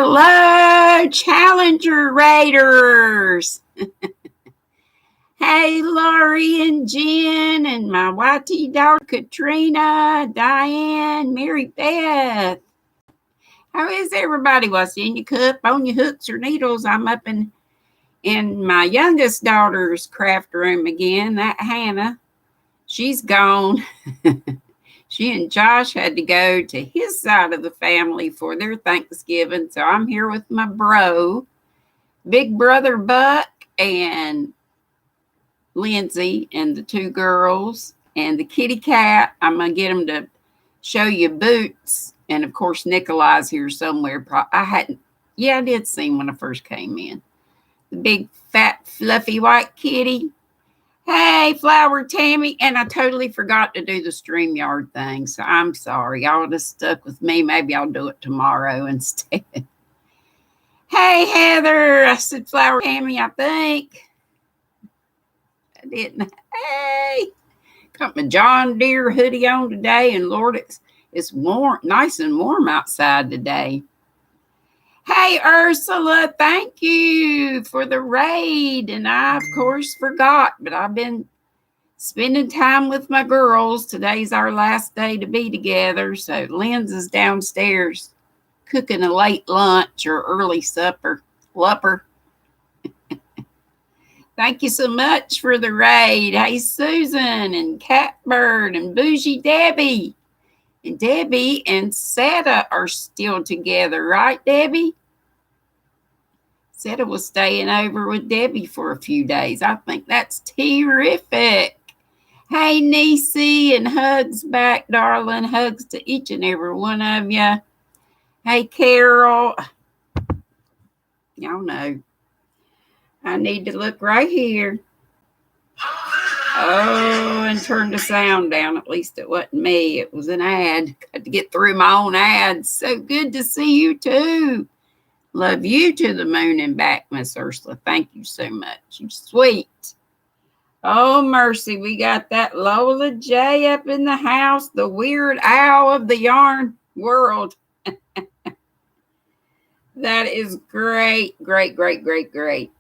Hello, Challenger Raiders. Hey, Laurie and Jen and my YT daughter, Katrina, Diane, Mary Beth. How is everybody? What's in your cup, on your hooks or needles? I'm up in my youngest daughter's craft room again, that Hannah. She's gone. She and Josh had to go to his side of the family for their Thanksgiving. So I'm here with my bro, big brother Buck, and Lindsay, and the two girls, and the kitty cat. I'm going to get them to show you Boots. And of course, Nikolai's here somewhere. I did see him when I first came in. The big, fat, fluffy white kitty. Hey, Flower Tammy. And I totally forgot to do the StreamYard thing. So I'm sorry. Y'all would have stuck with me. Maybe I'll do it tomorrow instead. Hey, Heather. I said Flower Tammy, I think. I didn't. Hey. Got my John Deere hoodie on today. And Lord, it's warm, nice and warm outside today. Hey, Ursula, thank you for the raid. And I, of course, forgot, but I've been spending time with my girls. Today's our last day to be together. So Lynn's is downstairs cooking a late lunch or early supper. Lupper. Thank you so much for the raid. Hey, Susan and Catbird and Bougie Debbie. And Debbie and Seta are still together, right, Debbie? Seta was staying over with Debbie for a few days. I think that's terrific. Hey, Niecy, and hugs back, darling. Hugs to each and every one of you. Hey, Carol. Y'all know. I need to look right here. Oh, and turn the sound down. At least it wasn't me. It was an ad. Got to get through my own ads. So good to see you too. Love you to the moon and back, Miss Ursula. Thank you so much. You're sweet. Oh, mercy. We got that Lola J up in the house. The weird owl of the yarn world. That is great. Great, great, great, great.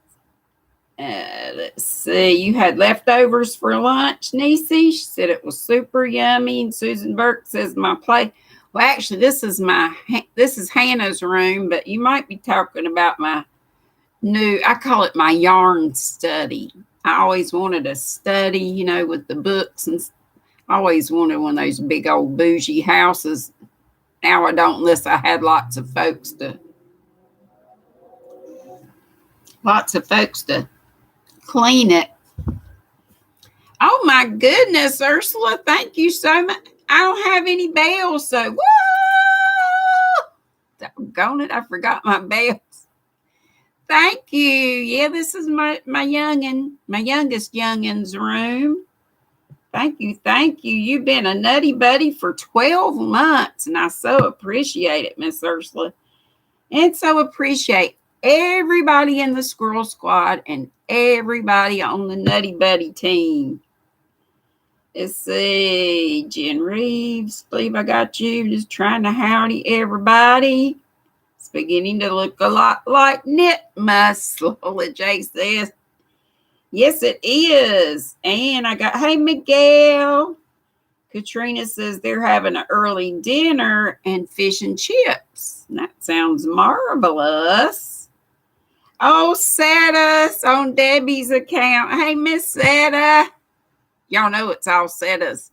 Let's see. You had leftovers for lunch, Niecy. She said it was super yummy. And Susan Burke says my plate. Well, actually, this is Hannah's room, but you might be talking about my I call it my yarn study. I always wanted a study, with the books, and I always wanted one of those big old bougie houses. Now I don't, unless I had lots of folks to clean it. Oh my goodness, Ursula, thank you so much. I don't have any bells, so woo! Doggone it, I forgot my bells. Thank you. Yeah, this is my youngest youngin's room. Thank you. You've been a nutty buddy for 12 months, and I so appreciate it, Miss Ursula. And so appreciate everybody in the Squirrel Squad and everybody on the Nutty Buddy team. Let's see. Jen Reeves, believe I got you. Just trying to howdy everybody. It's beginning to look a lot like Knitmas, Lola J says. Yes, it is. And I got, hey, Miguel. Katrina says they're having an early dinner and fish and chips. That sounds marvelous. Oh, Seta's on Debbie's account. Hey, Miss Seta. Y'all know it's all Seta's.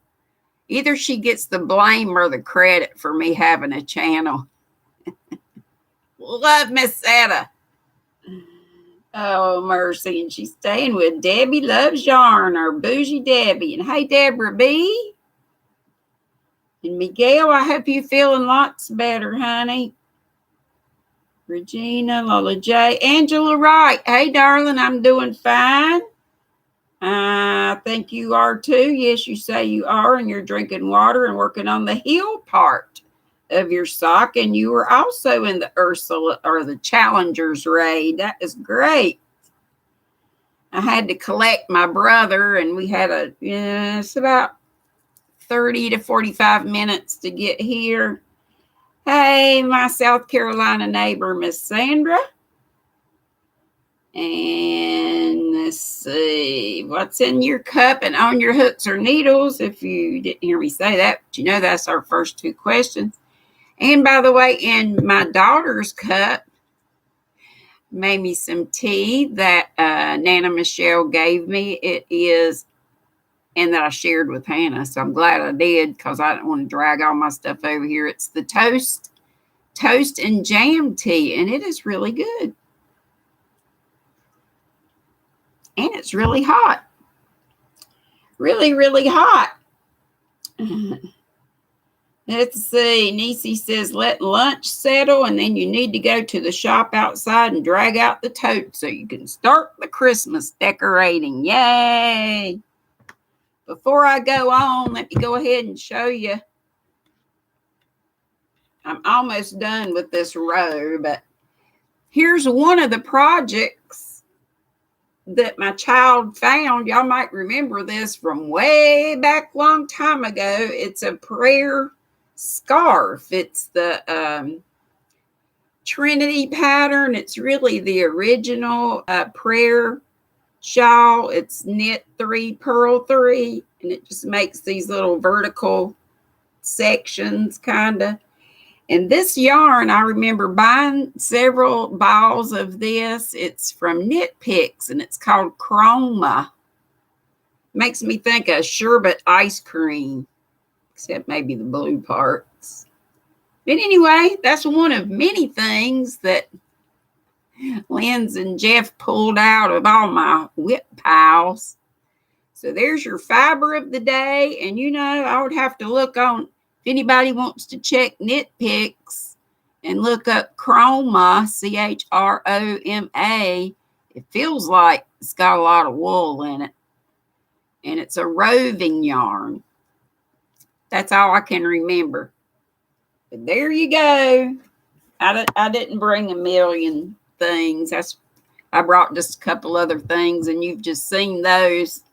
Either she gets the blame or the credit for me having a channel. Love Miss Seta. Oh, mercy. And she's staying with Debbie Loves Yarn, or Bougie Debbie. And hey, Deborah B. And Miguel, I hope you're feeling lots better, honey. Regina, Lola J. Angela Wright. Hey, darling, I'm doing fine. I think you are too. Yes, you say you are, and you're drinking water and working on the heel part of your sock. And you were also in the Ursula or the Challengers raid. That is great. I had to collect my brother, and we had it's about 30 to 45 minutes to get here. Hey, my South Carolina neighbor, Miss Sandra. And let's see, what's in your cup and on your hooks or needles? If you didn't hear me say that, but you know that's our first two questions. And by the way, in my daughter's cup, made me some tea that Nana Michelle gave me. It is, and that I shared with Hannah. So I'm glad I did, because I didn't want to drag all my stuff over here. It's the toast and jam tea, and it is really good. And it's really hot. Really, really hot. Let's see. Niecy says, let lunch settle, and then you need to go to the shop outside and drag out the tote so you can start the Christmas decorating. Yay! Before I go on, let me go ahead and show you. I'm almost done with this row, but here's one of the projects that my child found. Y'all might remember this from way back long time ago. It's a prayer scarf. It's the Trinity Pattern. It's really the original prayer shawl. It's knit 3, purl 3, and it just makes these little vertical sections kind of. And this yarn, I remember buying several balls of this. It's from Knit Picks, and it's called Chroma. Makes me think of sherbet ice cream, except maybe the blue parts. But anyway, that's one of many things that Linz and Jeff pulled out of all my whip piles. So there's your fiber of the day. And you know, I would have to look on, if anybody wants to check Knit Picks and look up Chroma, Chroma. It feels like it's got a lot of wool in it. And it's a roving yarn. That's all I can remember. But there you go. I didn't bring a million things. I brought just a couple other things, and you've just seen those.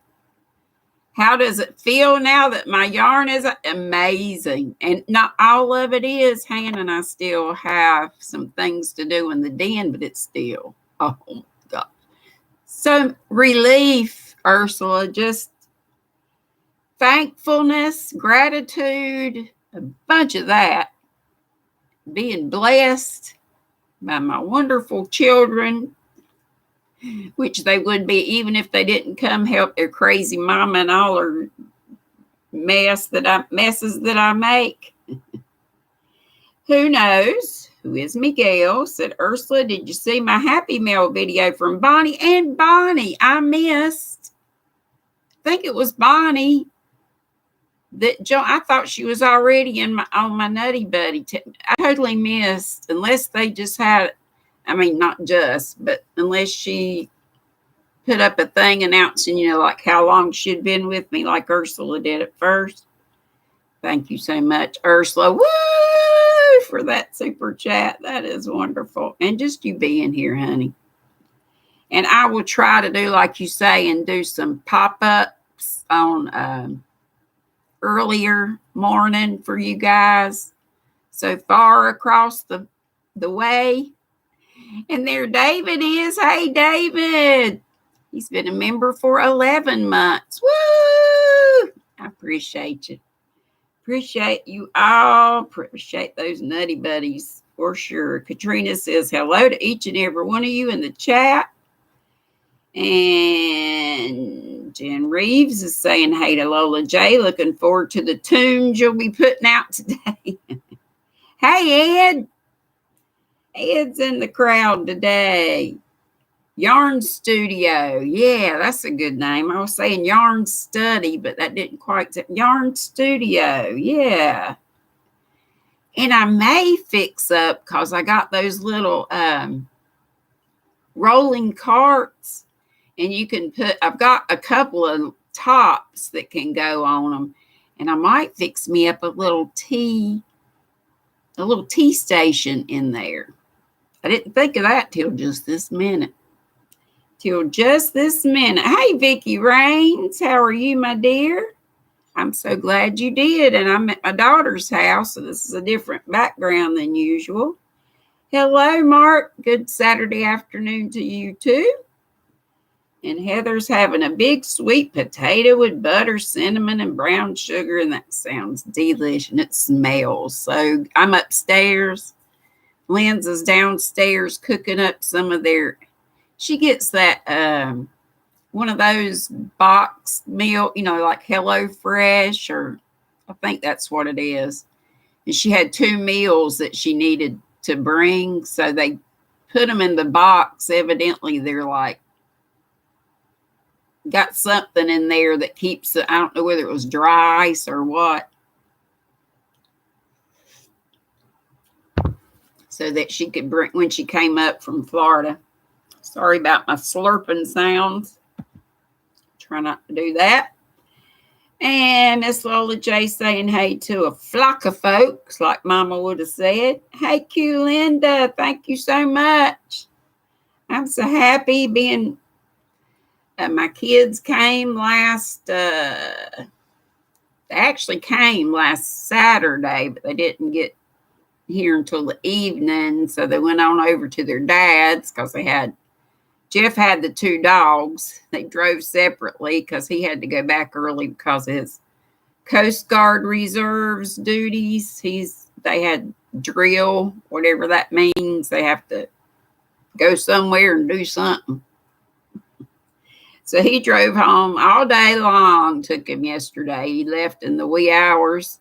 How does it feel now that my yarn is amazing? And not all of it is. Hannah and I still have some things to do in the den, but it's still, oh my God. So relief, Ursula, just thankfulness, gratitude, a bunch of that. Being blessed by my wonderful children, which they would be even if they didn't come help their crazy mama and all her messes that I make. Who knows? Who is Miguel? Said, Ursula, did you see my Happy Mail video from Bonnie? And Bonnie, I missed. I think it was Bonnie that I thought she was already on my Nutty Buddy. I totally missed, unless they just had, not just, but unless she put up a thing announcing, like how long she'd been with me, like Ursula did at first. Thank you so much, Ursula. Woo! For that super chat. That is wonderful. And just you being here, honey. And I will try to do like you say and do some pop-ups on earlier morning for you guys. So far across the way. And there David is. Hey, David. He's been a member for 11 months. Woo! I appreciate you. Appreciate you all. Appreciate those nutty buddies for sure. Katrina says hello to each and every one of you in the chat. And Jen Reeves is saying hey to Lola J. Looking forward to the tunes you'll be putting out today. Hey, Ed. Ed's in the crowd today. Yarn Studio. Yeah, that's a good name. I was saying Yarn Study, but that didn't quite say Yarn Studio. Yeah. And I may fix up, because I got those little rolling carts, and you can I've got a couple of tops that can go on them, and I might fix me up a little tea station in there. I didn't think of that till just this minute. Hey, Vicki Rains, how are you, my dear? I'm so glad you did. And I'm at my daughter's house, so this is a different background than usual. Hello, Mark. Good Saturday afternoon to you, too. And Heather's having a big sweet potato with butter, cinnamon, and brown sugar, and that sounds delicious, and it smells. So I'm upstairs. Lynn's is downstairs cooking up some of their, she gets that one of those box meal, like Hello Fresh, or I think that's what it is. And she had 2 meals that she needed to bring, so they put them in the box. Evidently, they're like, got something in there that keeps it. I don't know whether it was dry ice or what, so that she could bring when she came up from Florida. Sorry about my slurping sounds. Try not to do that. And Miss Lola J saying hey to a flock of folks, like Mama would have said. Hey, Q Linda, thank you so much. I'm so happy being. My kids came they actually came last Saturday, but they didn't get here until the evening. So they went on over to their dad's because Jeff had the 2 dogs. They drove separately because he had to go back early because of his Coast Guard reserves duties. They had drill, whatever that means. They have to go somewhere and do something. So he drove home all day long. Took him yesterday. He left in the wee hours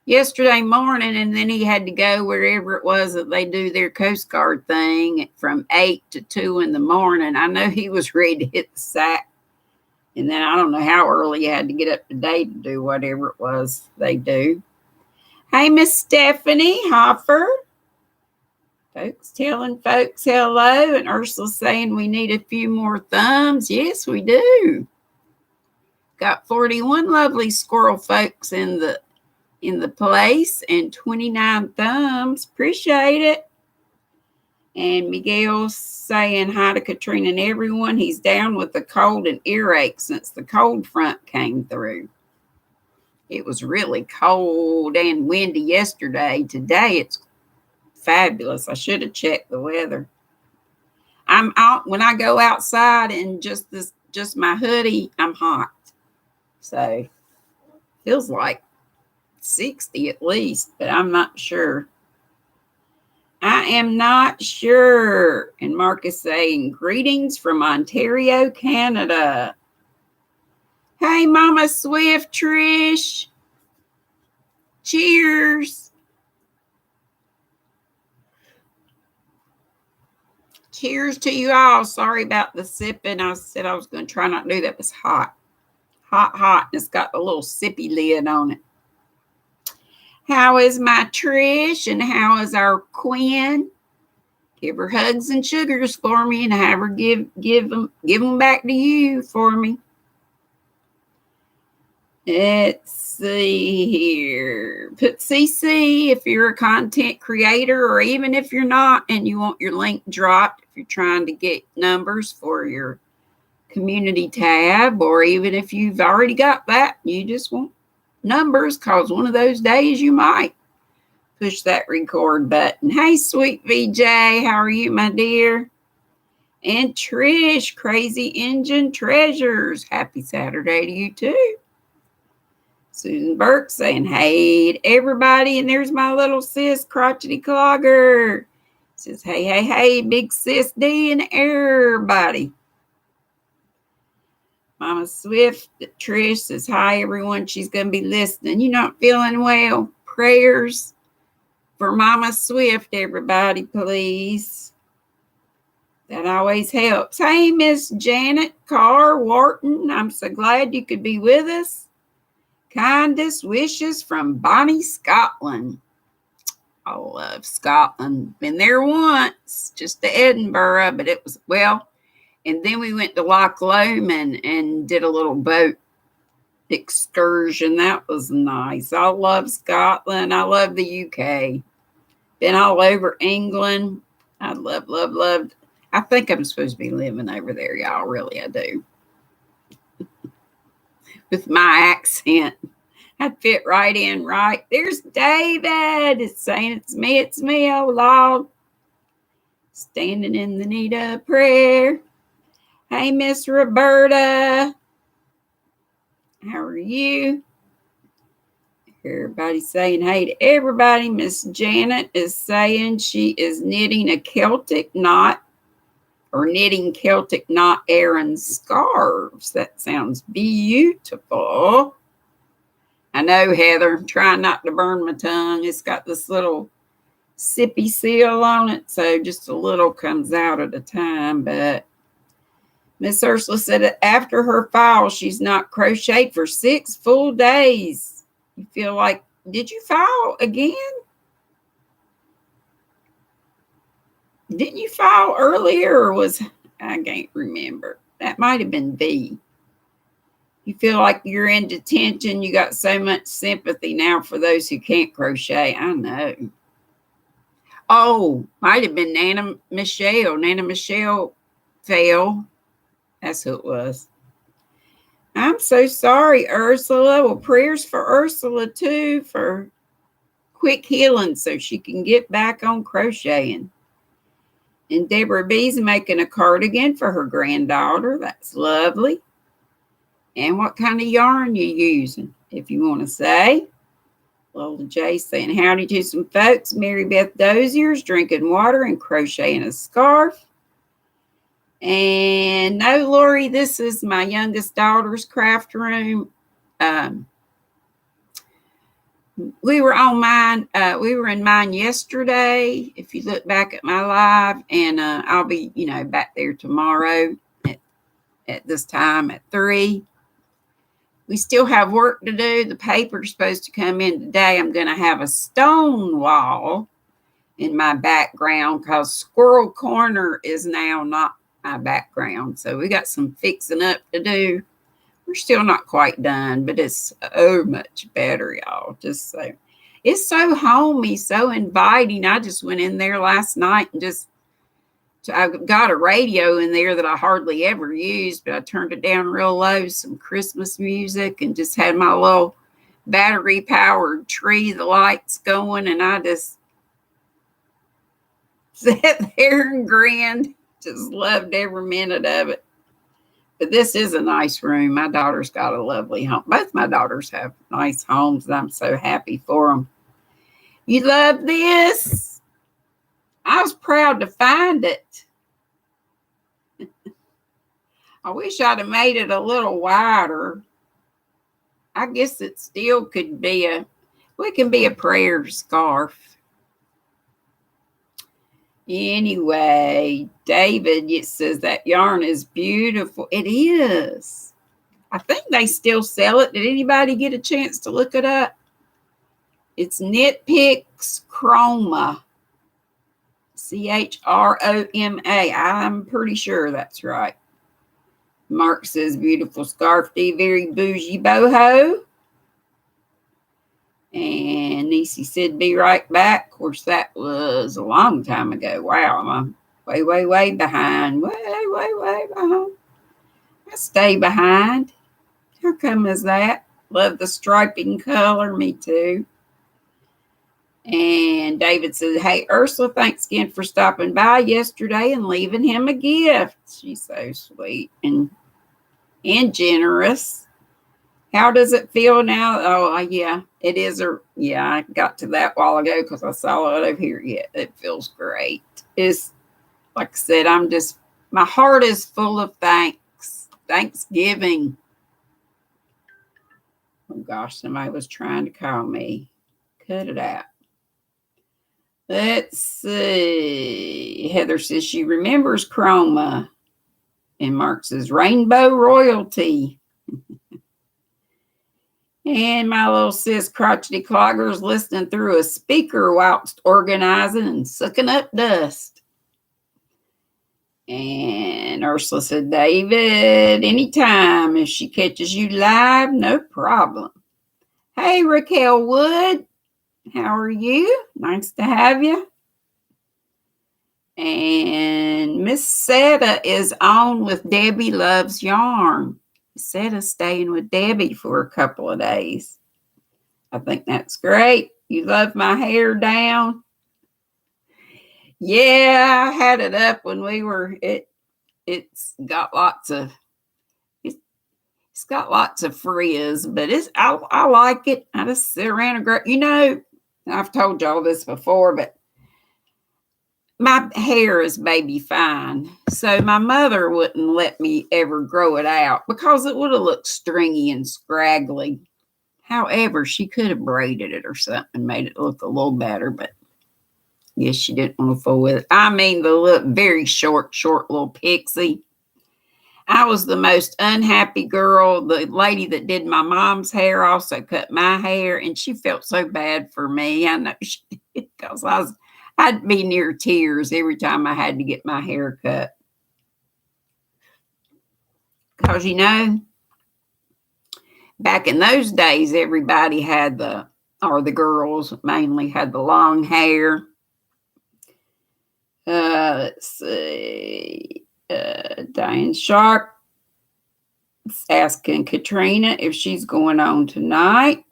yesterday morning, and then he had to go wherever it was that they do their Coast Guard thing from 8 to 2 in the morning. I know he was ready to hit the sack. And then I don't know how early he had to get up today to do whatever it was they do. Hey, Miss Stephanie Hoffer. Folks telling folks hello, and Ursula saying we need a few more thumbs. Yes, we do. Got 41 lovely squirrel folks in the place and 29 thumbs. Appreciate it. And Miguel's saying hi to Katrina and everyone. He's down with the cold and earache since the cold front came through. It was really cold and windy yesterday. Today it's fabulous. I should have checked the weather. I'm out when I go outside in just my hoodie, I'm hot. So feels like 60 at least, but I'm not sure. I am not sure. And Mark is saying, greetings from Ontario, Canada. Hey, Mama Swift, Trish. Cheers. Cheers to you all. Sorry about the sipping. I said I was going to try not to do that. It was hot. Hot. And it's got a little sippy lid on it. How is my Trish, and how is our Quinn? Give her hugs and sugars for me, and have her give them back to you for me. Let's see here. Put CC if you're a content creator, or even if you're not and you want your link dropped, if you're trying to get numbers for your community tab, or even if you've already got that, you just want numbers, because one of those days you might push that record button. Hey, sweet VJ, how are you, my dear? And Trish, Crazy Engine Treasures, happy Saturday to you too. Susan Burke saying hey to everybody, and there's my little sis, Crotchety Clogger. Says hey, big sis D and everybody. Mama Swift, Trish says hi, everyone. She's going to be listening. You're not feeling well. Prayers for Mama Swift, everybody, please. That always helps. Hey, Miss Janet Carr Wharton. I'm so glad you could be with us. Kindest wishes from Bonnie, Scotland. I love Scotland. Been there once, just to Edinburgh, but it was, well, and then we went to Loch Lomond and did a little boat excursion. That was nice. I love Scotland. I love the UK. Been all over England. I loved. I think I'm supposed to be living over there, y'all. Really, I do. With my accent. I'd fit right in, right? There's David. It's saying, it's me, oh Lord. Standing in the need of prayer. Hey, Miss Roberta. How are you? Everybody's saying hey to everybody. Miss Janet is saying she is knitting a Celtic knot or knitting Celtic knot Aran scarves. That sounds beautiful. I know, Heather. I'm trying not to burn my tongue. It's got this little sippy seal on it, so just a little comes out at a time. But Miss Ursula said that after her fall, she's not crocheted for 6 full days. You feel like, did you fall again? Didn't you fall earlier, or was, I can't remember. That might have been V. You feel like you're in detention. You got so much sympathy now for those who can't crochet. I know. Oh, might have been Nana Michelle. Nana Michelle fell. That's who it was. I'm so sorry, Ursula. Well, prayers for Ursula, too, for quick healing so she can get back on crocheting. And Deborah B's making a cardigan for her granddaughter. That's lovely. And what kind of yarn you using, if you want to say. Lola J saying howdy to some folks. Mary Beth Dozier's drinking water and crocheting a scarf. And no, Lori, this is my youngest daughter's craft room. We were on mine. We were in mine yesterday. If you look back at my live, and I'll be, back there tomorrow at this time at 3. We still have work to do. The paper's supposed to come in today. I'm going to have a stone wall in my background because Squirrel Corner is now not my background. So we got some fixing up to do. We're still not quite done, but it's so much better, y'all. Just so it's so homey, so inviting. I just went in there last night and I've got a radio in there that I hardly ever use, but I turned it down real low, some Christmas music, and just had my little battery-powered tree, the lights going, and I just sat there and grinned. Just loved every minute of it. But this is a nice room. My daughter's got a lovely home. Both my daughters have nice homes, and I'm so happy for them. You love this? I was proud to find it. I wish I'd have made it a little wider. I guess it still could be it can be a prayer scarf. Anyway, David, it says that yarn is beautiful. It is. I think they still sell it. Did anybody get a chance to look it up? It's Knit Picks Chroma. CHROMA. I'm pretty sure that's right. Mark says beautiful scarf, Dee, very bougie boho. And Niecy said be right back. Of course, that was a long time ago. Wow, I'm way behind. Way behind. I stay behind. How come is that? Love the striping color. Me too. And David says, hey, Ursula, thanks again for stopping by yesterday and leaving him a gift. She's so sweet and generous. How does it feel now? Oh, yeah, it is. I got to that while ago because I saw it over here. Yeah, it feels great. It's like I said, my heart is full of Thanksgiving. Oh gosh, somebody was trying to call me. Cut it out. Let's see. Heather says she remembers Chroma. And Mark says rainbow royalty. And my little sis crotchety cloggers listening through a speaker whilst organizing and sucking up dust. And Ursula said, David, anytime if she catches you live, no problem. Hey, Raquel Wood, how are you? Nice to have you. And Miss Seta is on with Debbie Loves Yarn. Seta's staying with Debbie for a couple of days. I think that's great. You love my hair down. Yeah, I had it up when we were it's got lots of it's got lots of frizz, but I like it. I just sit around and grow. I've told y'all this before, but my hair is baby fine. So my mother wouldn't let me ever grow it out because it would have looked stringy and scraggly. However, she could have braided it or something, made it look a little better, but yes, she didn't want to fool with it. I mean, the very short little pixie. I was the most unhappy girl. The lady that did my mom's hair also cut my hair, and she felt so bad for me. I know she did because I'd be near tears every time I had to get my hair cut. Because, back in those days, everybody had the girls mainly had the long hair. Let's see. Diane Sharp is asking Katrina if she's going on tonight.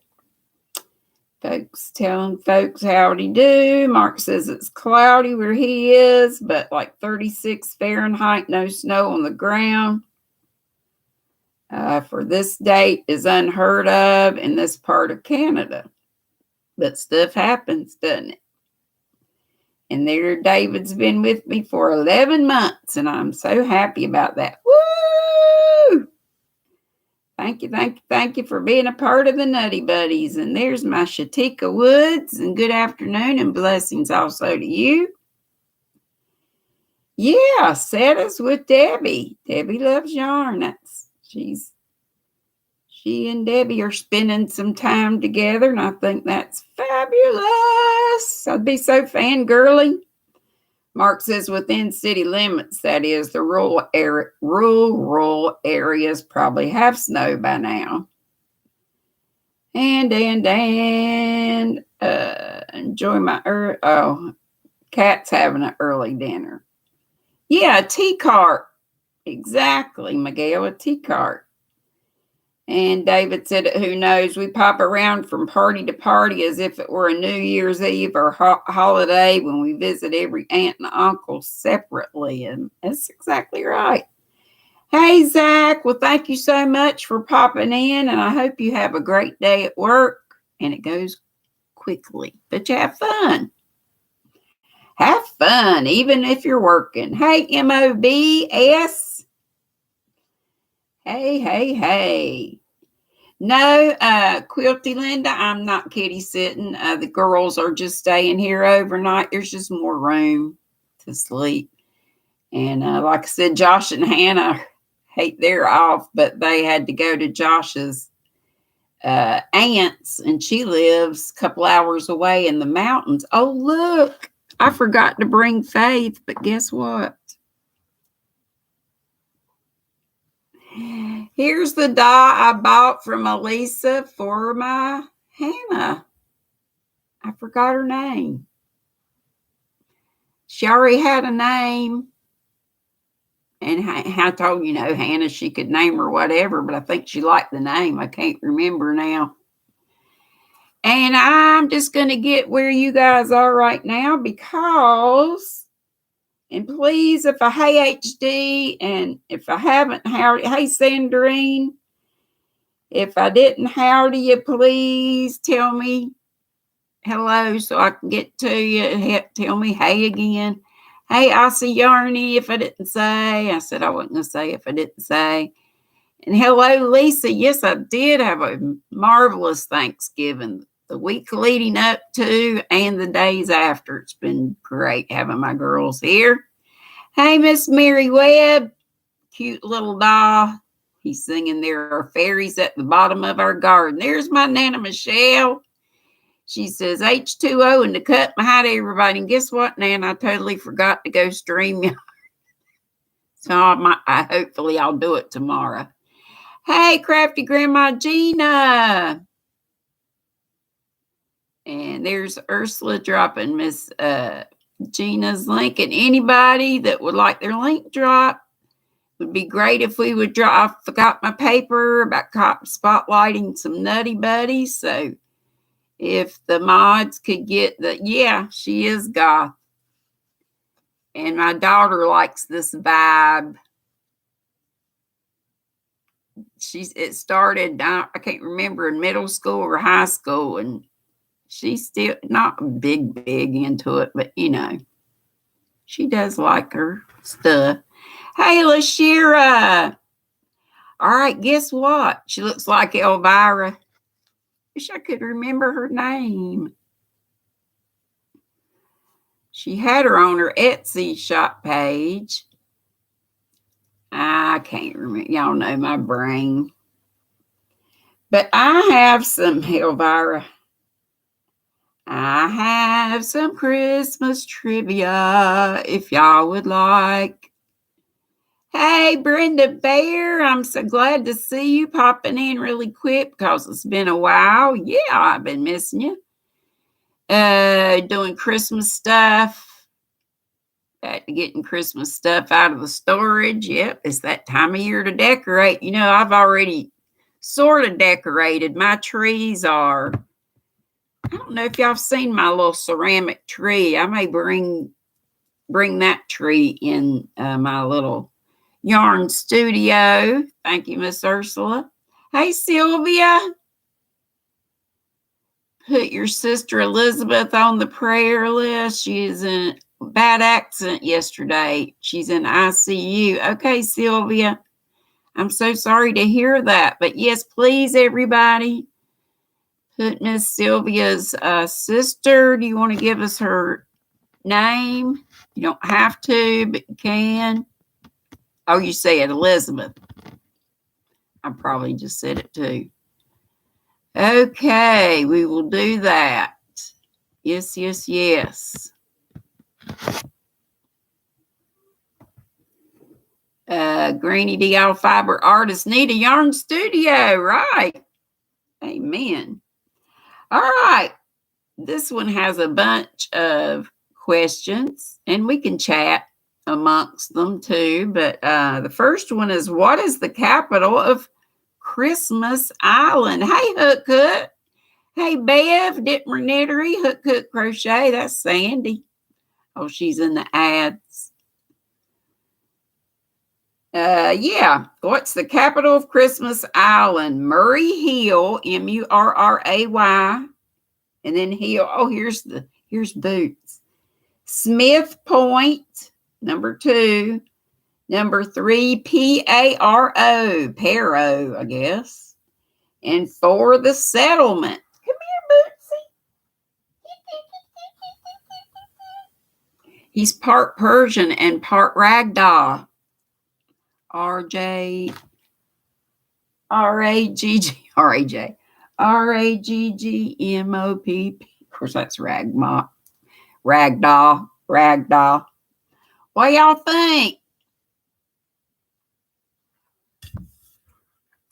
Folks telling folks howdy do. Mark says it's cloudy where he is, but like 36 Fahrenheit, no snow on the ground. For this date is unheard of in this part of Canada. But stuff happens, doesn't it? And there David's been with me for 11 months, and I'm so happy about that. Woo! Thank you for being a part of the Nutty Buddies. And there's my Shatika Woods, and good afternoon and blessings also to you. Yeah, set us with Debbie. Debbie loves yarn. She and Debbie are spending some time together, and I think that's fabulous. I'd be so fangirly. Mark says within city limits, that is, the rural areas probably have snow by now. And enjoy my Cat's having an early dinner. Yeah, a tea cart. Exactly, Miguel, a tea cart. And David said, who knows, we pop around from party to party as if it were a New Year's Eve or holiday when we visit every aunt and uncle separately. And that's exactly right. Hey, Zach. Well, thank you so much for popping in. And I hope you have a great day at work. And it goes quickly, but you have fun. Have fun, even if you're working. Hey, MOBS. Hey. No, Quilty Linda, I'm not kitty sitting. The girls are just staying here overnight. There's just more room to sleep. And like I said, Josh and Hannah, they're off, but they had to go to Josh's aunt's, and she lives a couple hours away in the mountains. Oh, look, I forgot to bring Faith, but guess what? Here's the die I bought from Elisa for my Hannah. I forgot her name. She already had a name. And I told Hannah she could name her whatever, but I think she liked the name. I can't remember now. And I'm just going to get where you guys are right now because... And please, if I hey HD, and if I haven't howdy, hey Sandrine, if I didn't howdy you, please tell me hello so I can get to you. Tell me hey again. Hey, Aussie Yarny, if I didn't say. I said I wasn't going to say if I didn't say. And hello, Lisa. Yes, I did have a marvelous Thanksgiving. The week leading up to and the days after. It's been great having my girls here. Hey, Miss Mary Webb. Cute little doll. He's singing There Are Fairies at the Bottom of Our Garden. There's my Nana Michelle. She says H2O and to cut my hi to everybody. And guess what, Nana? I totally forgot to go stream you. So hopefully I'll do it tomorrow. Hey, Crafty Grandma Gina. And there's Ursula dropping Miss Gina's link. And anybody that would like their link drop, would be great if we would drop. I forgot my paper about spotlighting some Nutty Buddies. So If the mods could get yeah, she is goth. And my daughter likes this vibe. It started, I can't remember, in middle school or high school, and she's still not big into it, but she does like her stuff. Hey, LaShira. All right, guess what? She looks like Elvira. Wish I could remember her name. She had her on her Etsy shop page. I can't remember. Y'all know my brain. But I have some, Elvira. I have some Christmas trivia if y'all would like. Hey, Brenda Bear, I'm so glad to see you popping in really quick because it's been a while. Yeah, I've been missing you. Doing Christmas stuff. Back to getting Christmas stuff out of the storage. Yep, it's that time of year to decorate. I've already sort of decorated. My trees are, I don't know if y'all have seen my little ceramic tree. I may bring that tree in my little yarn studio. Thank you, Miss Ursula. Hey, Sylvia. Put your sister Elizabeth on the prayer list. She is in bad accident yesterday. She's in ICU. Okay, Sylvia. I'm so sorry to hear that. But yes, please, everybody, put Miss Sylvia's sister. Do you want to give us her name? You don't have to, but you can. Oh, you said Elizabeth. I probably just said it too. Okay, we will do that. Yes, yes, yes. GrannyDee all fiber artists need a yarn studio, right? Amen. All right. This one has a bunch of questions, and we can chat amongst them too. But the first one is, what is the capital of Christmas Island? Hey, Hook. Hey, Bev, Ditmer Knittery, Hook Crochet. That's Sandy. Oh, she's in the ads. Yeah. What's the capital of Christmas Island? Murray Hill, Murray. And then Hill. Oh, here's Boots. Smith Point, number 2. Number 3, Paro, Paro, I guess. And 4, the settlement. Come here, Bootsy. He's part Persian and part ragdoll. RAGG. RAGGMOPP. Of course, that's ragdoll. What y'all think?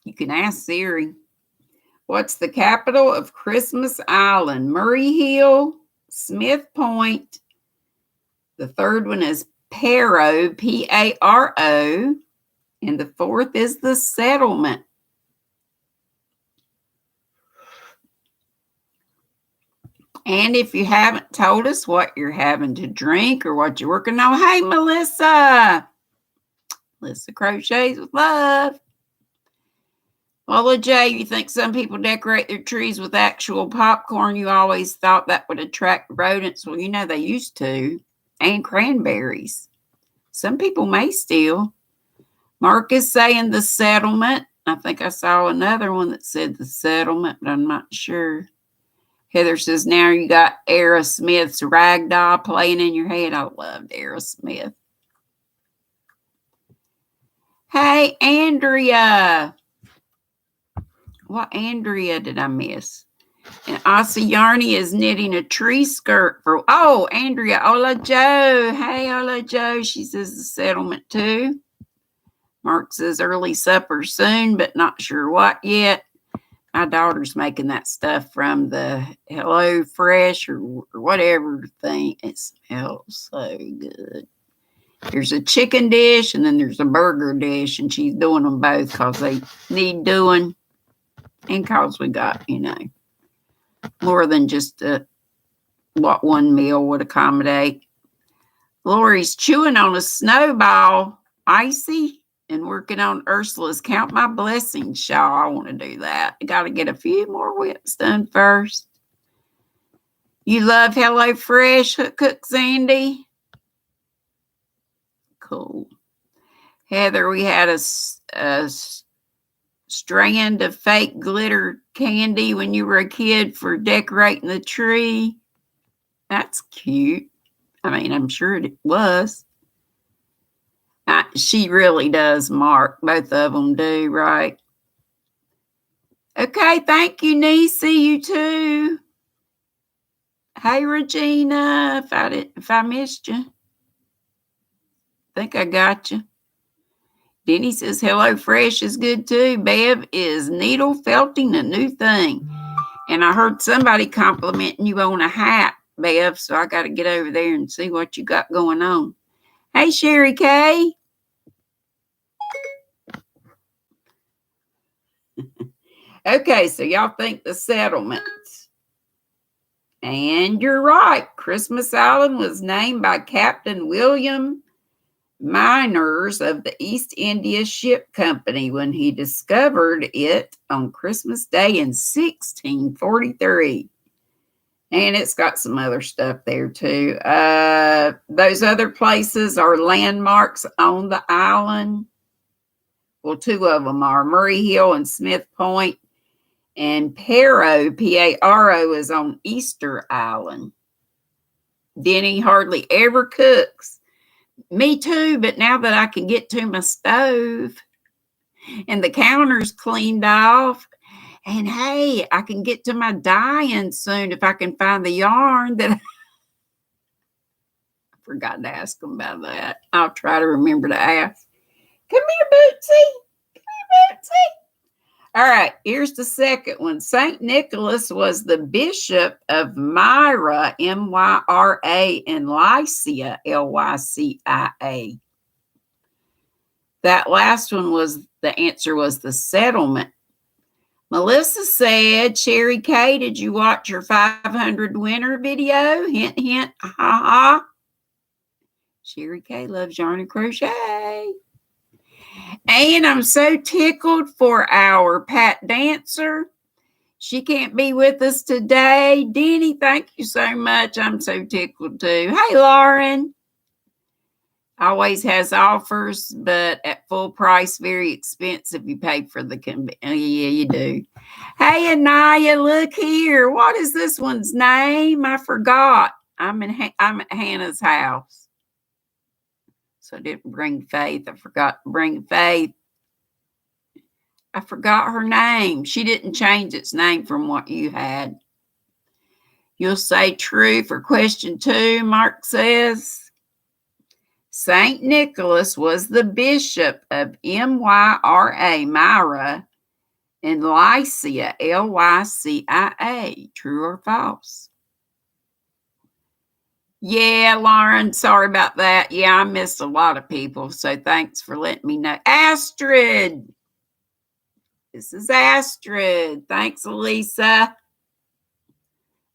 You can ask Siri. What's the capital of Christmas Island? Murray Hill, Smith Point. The third one is Paro, Paro. And the fourth is the settlement. And if you haven't told us what you're having to drink or what you're working on, hey, Melissa. Melissa Crochets with Love. Lola J, you think some people decorate their trees with actual popcorn? You always thought that would attract rodents. Well, they used to. And cranberries. Some people may still. Mark is saying the settlement. I think I saw another one that said the settlement, but I'm not sure. Heather says, now you got Aerosmith's Ragdoll playing in your head. I loved Aerosmith. Hey, Andrea. What Andrea did I miss? And Aussie Yarny is knitting a tree skirt for, Andrea, Ola Joe. Hey, Ola Joe. She says the settlement too. Mark says early supper soon, but not sure what yet. My daughter's making that stuff from the Hello Fresh or whatever thing. It smells so good. There's a chicken dish and then there's a burger dish, and she's doing them both because they need doing and because we got, more than just what one meal would accommodate. Lori's chewing on a snowball, icy, and working on Ursula's Count My Blessings shawl. I want to do that. I got to get a few more whips done first. You love HelloFresh, Cook Sandy? Cool. Heather, we had a strand of fake glitter candy when you were a kid for decorating the tree. That's cute. I mean, I'm sure it was. She really does, Mark. Both of them do, right? Okay, thank you, Niecy. You too. Hey, Regina. If I missed you, I think I got you. Denny says, HelloFresh is good too. Bev is needle felting a new thing. And I heard somebody complimenting you on a hat, Bev, so I got to get over there and see what you got going on. Hey, Sherry Kay. Okay, so y'all think the settlements. And you're right. Christmas Island was named by Captain William Miners of the East India Ship Company when he discovered it on Christmas Day in 1643. And it's got some other stuff there too. Those other places are landmarks on the island. Well, two of them are Murray Hill and Smith Point. And Paro, P-A-R-O, is on Easter Island. Denny hardly ever cooks. Me too, but now that I can get to my stove and the counter's cleaned off, and hey, I can get to my dyeing soon if I can find the yarn that I forgot to ask them about that. I'll try to remember to ask. Come here, Bootsy. Come here, Bootsy. All right, here's the second one. St. Nicholas was the bishop of Myra, M-Y-R-A, and Lycia, L-Y-C-I-A. That last one was, the answer was the settlement. Melissa said, Sherry K, did you watch your 500 winner video? Hint, hint, ha, ha. Sherry K loves yarn and crochet. And I'm so tickled for our Pat Dancer. She can't be with us today. Denny, thank you so much. I'm so tickled too. Hey, Lauren. Always has offers, but at full price, very expensive. You pay for the yeah, you do. Hey, Anaya, look here. What is this one's name? I forgot. I'm at Hannah's house. So I didn't bring Faith. I forgot to bring Faith. I forgot her name. She didn't change its name from what you had. You'll say true for question 2, Mark says. St. Nicholas was the bishop of M-Y-R-A, Myra, and Lycia, L-Y-C-I-A. True or false? Yeah, Lauren, sorry about that. Yeah, I missed a lot of people, so thanks for letting me know. Astrid. This is Astrid. Thanks, Elisa.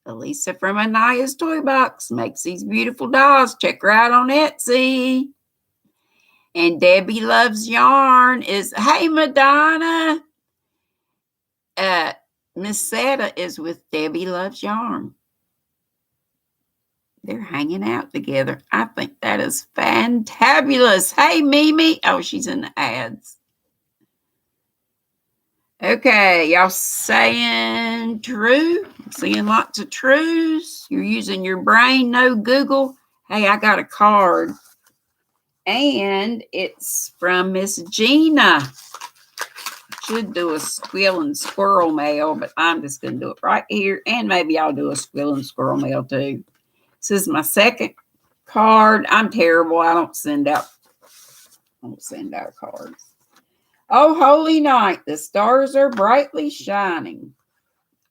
Elisa from Anaya's Toy Box makes these beautiful dolls. Check her out on Etsy. And Debbie Loves Yarn is, hey, Madonna. Miss Seta is with Debbie Loves Yarn. They're hanging out together. I think that is fantabulous. Hey, Mimi. Oh, she's in the ads. Okay, y'all saying true? I'm seeing lots of trues. You're using your brain, no Google. Hey, I got a card. And it's from Miss Gina. Should do a squirrel and squirrel mail, but I'm just going to do it right here. And maybe I'll do a squirrel and squirrel mail too. This is my second card. I'm terrible. I don't send out cards. Oh, holy night, the stars are brightly shining.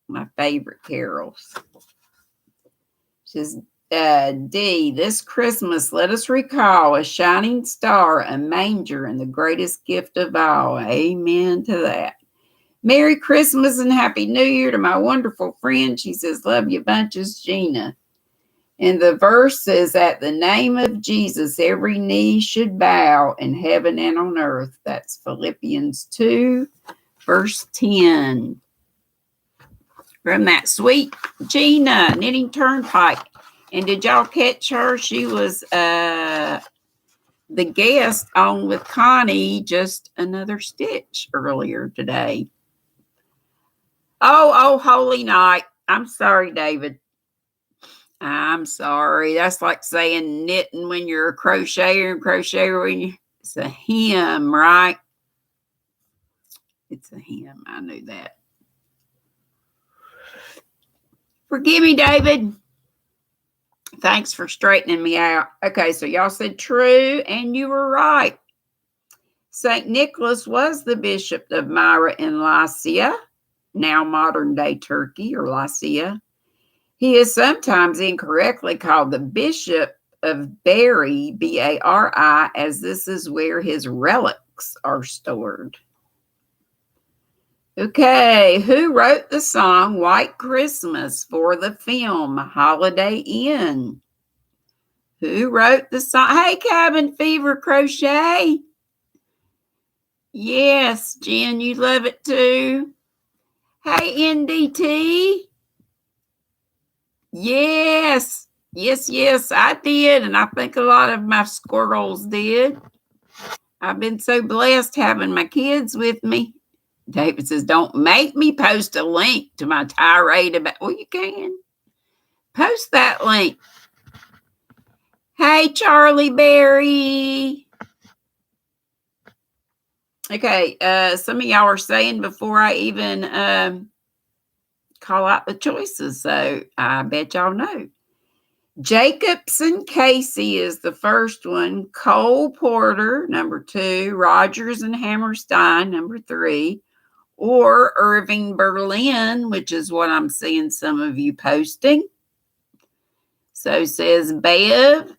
My favorite carols. It says, D, this Christmas, let us recall a shining star, a manger, and the greatest gift of all. Amen to that. Merry Christmas and Happy New Year to my wonderful friend. She says, love you bunches, Gina. And the verse says, at the name of Jesus, every knee should bow in heaven and on earth. That's Philippians 2, verse 10. From that sweet Gina, Knitting Turnpike. And did y'all catch her? She was the guest on with Connie, Just Another Stitch, earlier today. Oh, holy night. I'm sorry, David. I'm sorry. That's like saying knitting when you're a crocheter and crocheter when you... It's a hem, right? It's a hem. I knew that. Forgive me, David. Thanks for straightening me out. Okay, so y'all said true, and you were right. St. Nicholas was the bishop of Myra in Lycia, now modern-day Turkey or Lycia. He is sometimes incorrectly called the Bishop of Bari, B-A-R-I, as this is where his relics are stored. Okay, who wrote the song White Christmas for the film Holiday Inn? Who wrote the song? Hey, Cabin Fever Crochet. Yes, Jen, you love it too. Hey, NDT. Yes, I did. And I think a lot of my squirrels did. I've been so blessed having my kids with me. David says, don't make me post a link to my tirade about, well, you can. Post that link. Hey, Charlie Berry. Okay, some of y'all are saying before I even call out the choices, so I bet y'all know. Jacobson Casey is the first one. Cole Porter, number 2. Rogers and Hammerstein, number 3. Or Irving Berlin, which is what I'm seeing some of you posting. So says Bev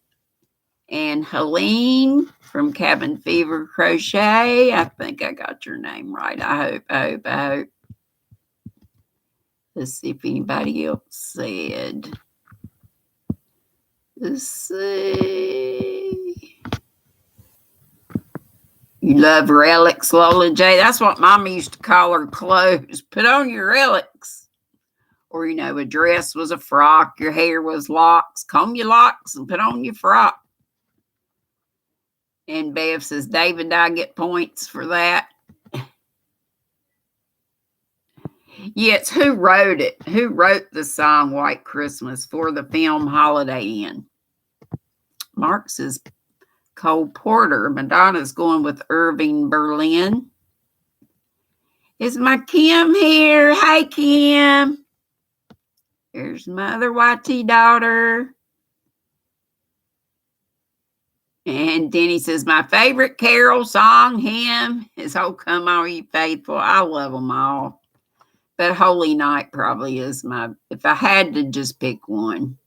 and Helene from Cabin Fever Crochet. I think I got your name right. I hope. Let's see if anybody else said. Let's see. You love relics, Lola J. That's what Mama used to call her clothes. Put on your relics. Or, a dress was a frock. Your hair was locks. Comb your locks and put on your frock. And Bev says, David, I get points for that. Yes, who wrote it? Who wrote the song White Christmas for the film Holiday Inn? Mark says Cole Porter. Madonna's going with Irving Berlin. Is my Kim here? Hey, Kim. Here's my other YT daughter. And Denny says, my favorite carol song, hymn, is Oh Come All Ye Faithful. I love them all. But Holy Night probably is if I had to just pick one.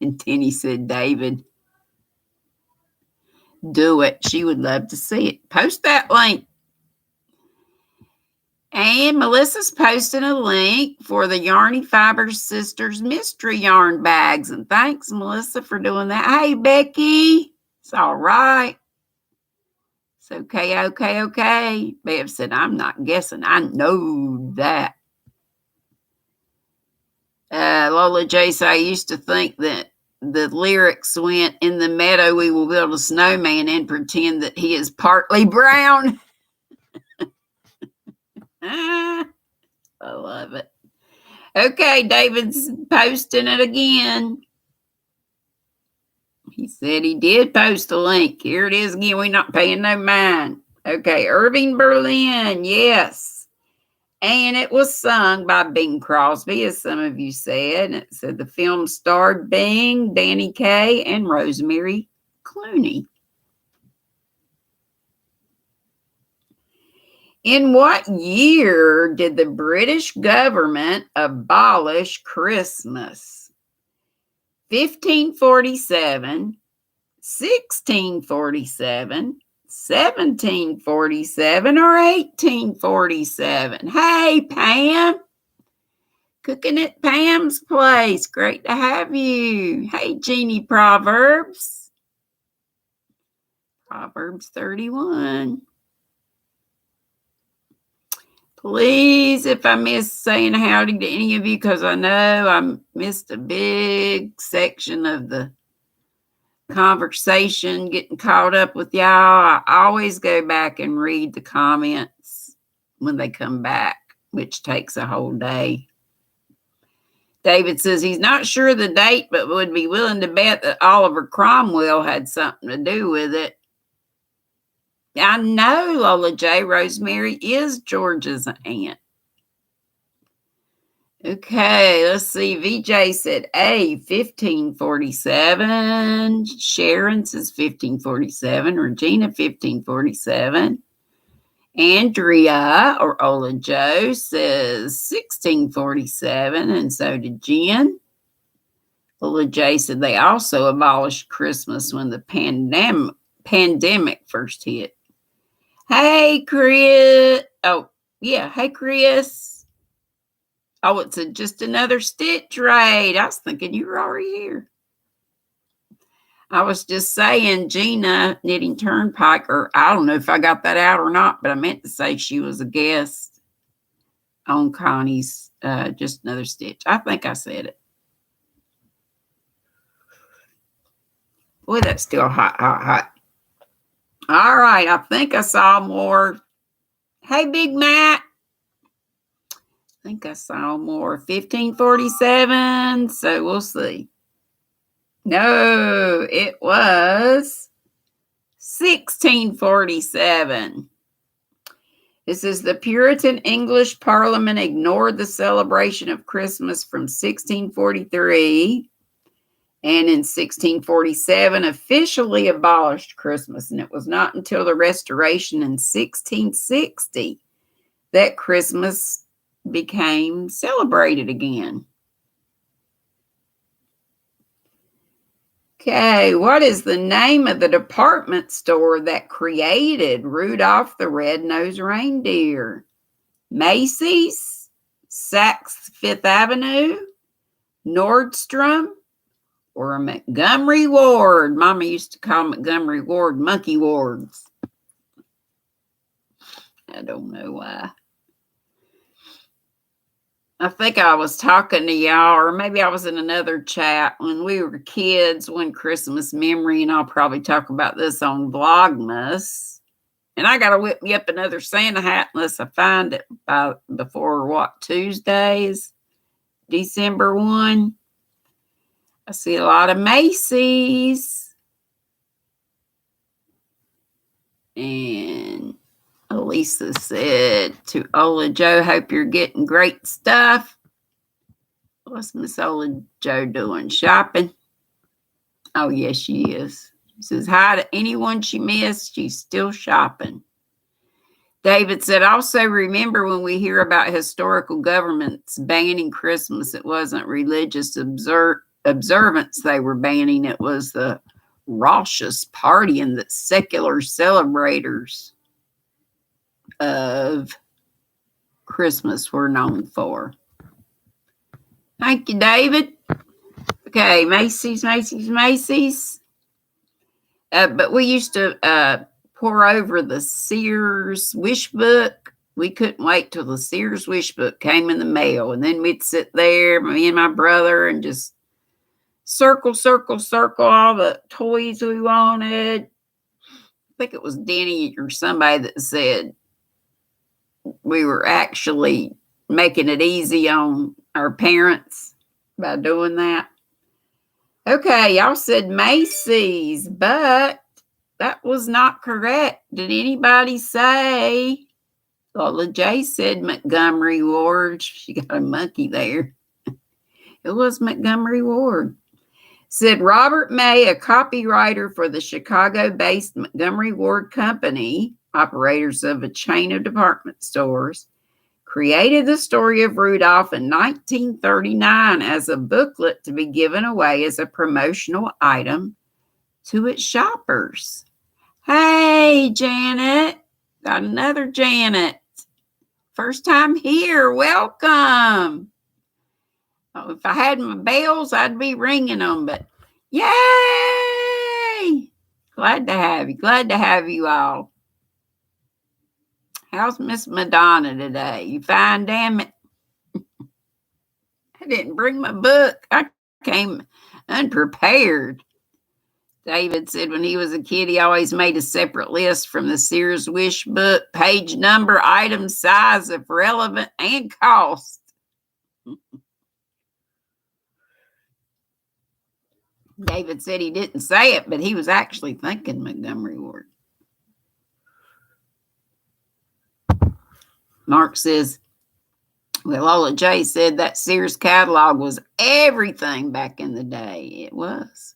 And Denny said, David, do it. She would love to see it. Post that link. And Melissa's posting a link for the Yarny Fibers Sisters mystery yarn bags. And thanks, Melissa, for doing that. Hey, Becky. It's all right. It's okay. Bev said, I'm not guessing. I know that. Lola J said, I used to think that the lyrics went, in the meadow we will build a snowman and pretend that he is partly brown. I love it. Okay, David's posting it again. He said he did post a link. Here it is again. We're not paying no mind. Okay, Irving Berlin, yes. And it was sung by Bing Crosby, as some of you said. It said the film starred Bing, Danny Kaye, and Rosemary Clooney. In what year did the British government abolish Christmas? 1547, 1647, 1747 or 1847? Hey, Pam. Cooking at Pam's place. Great to have you. Hey, Jeannie Proverbs. Proverbs 31. Please, if I missed saying howdy to any of you, because I know I missed a big section of the conversation, getting caught up with y'all. I always go back and read the comments when they come back, which takes a whole day. David says he's not sure the date, but would be willing to bet that Oliver Cromwell had something to do with it. I know Lola J. Rosemary is George's aunt. Okay, let's see. VJ said A, 1547. Sharon says 1547. Regina, 1547. Andrea, or Ola Joe, says 1647, and so did Jen. Ola J said they also abolished Christmas when the pandemic first hit. Hey, Chris. Oh, yeah. Hey, Chris. Oh, it's just another stitch raid. I was thinking you were already here. I was just saying Gina Knitting Turnpike, or I don't know if I got that out or not, but I meant to say she was a guest on Connie's Just Another Stitch. I think I said it. Boy, that's still hot, hot, hot. All right, I think I saw more. Hey, Big Matt. I think I saw more. 1547, so we'll see. No, it was 1647. It says the Puritan English Parliament ignored the celebration of Christmas from 1643 and in 1647 officially abolished Christmas. And it was not until the Restoration in 1660 that Christmas became celebrated again. Okay, what is the name of the department store that created Rudolph the Red-Nosed Reindeer? Macy's, Saks Fifth Avenue, Nordstrom, or Montgomery Ward? Mama used to call Montgomery Ward Monkey Wards. I don't know why. I think I was talking to y'all, or maybe I was in another chat when we were kids, one Christmas memory, and I'll probably talk about this on Vlogmas. And I got to whip me up another Santa hat unless I find it before Tuesdays, December 1. I see a lot of Macy's. And Elisa said to Ola Joe, hope you're getting great stuff. What's Miss Ola Joe doing? Shopping? Oh, yes, she is. She says hi to anyone she missed. She's still shopping. David said, also remember when we hear about historical governments banning Christmas, it wasn't religious observance they were banning. It was the raucous partying that secular celebrators of Christmas were known for. Thank you, David. Okay, Macy's. But we used to pour over the Sears wish book. We couldn't wait till the Sears wish book came in the mail. And then we'd sit there, me and my brother, and just circle all the toys we wanted. I think it was Denny or somebody that said we were actually making it easy on our parents by doing that. Okay, y'all said Macy's, but that was not correct. Did anybody say? Lola J said Montgomery Ward. She got a monkey there. It was Montgomery Ward. Said Robert May, a copywriter for the Chicago-based Montgomery Ward Company, operators of a chain of department stores, created the story of Rudolph in 1939 as a booklet to be given away as a promotional item to its shoppers. Hey, Janet. Got another Janet. First time here. Welcome. Oh, if I had my bells, I'd be ringing them, but yay! Glad to have you. Glad to have you all. How's Miss Madonna today? You fine, damn it? I didn't bring my book. I came unprepared. David said when he was a kid, he always made a separate list from the Sears Wish book, page number, item size, if relevant, and cost. David said he didn't say it, but he was actually thinking Montgomery Ward. Mark says, well, Lola J said that Sears catalog was everything back in the day. It was.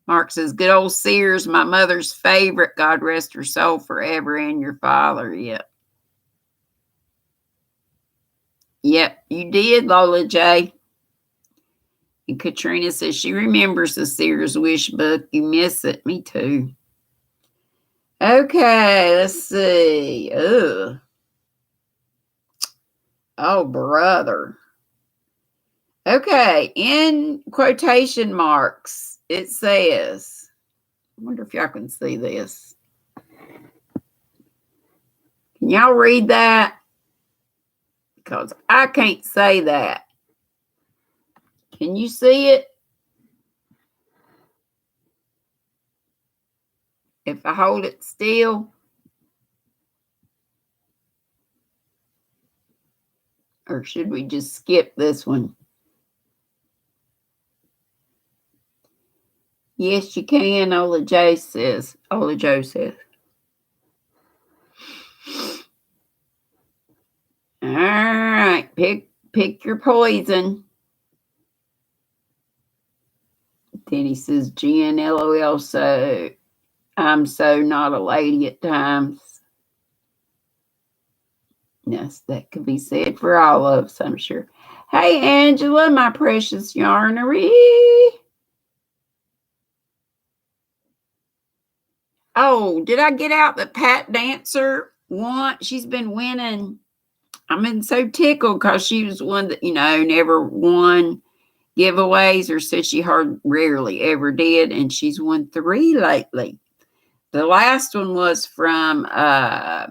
Mark says, good old Sears, my mother's favorite. God rest her soul forever, and your father. Yep. Yep, you did, Lola J. And Katrina says she remembers the Sears Wish book. You miss it. Me too. Okay, let's see. Ugh. Oh, brother. Okay, in quotation marks, it says, I wonder if y'all can see this. Can y'all read that? Because I can't say that. Can you see it? If I hold it still? Or should we just skip this one? Yes, you can, Ola Joe says. Ola Joe says. All right, pick your poison. Then he says, Jen, LOL, so I'm so not a lady at times. Yes, that could be said for all of us, I'm sure. Hey, Angela, my precious yarnery. Oh, did I get out that Pat Dancer won? She's been winning. I've been so tickled because she was one that, never won giveaways, or said she rarely ever did, and she's won 3 lately. The last one was from her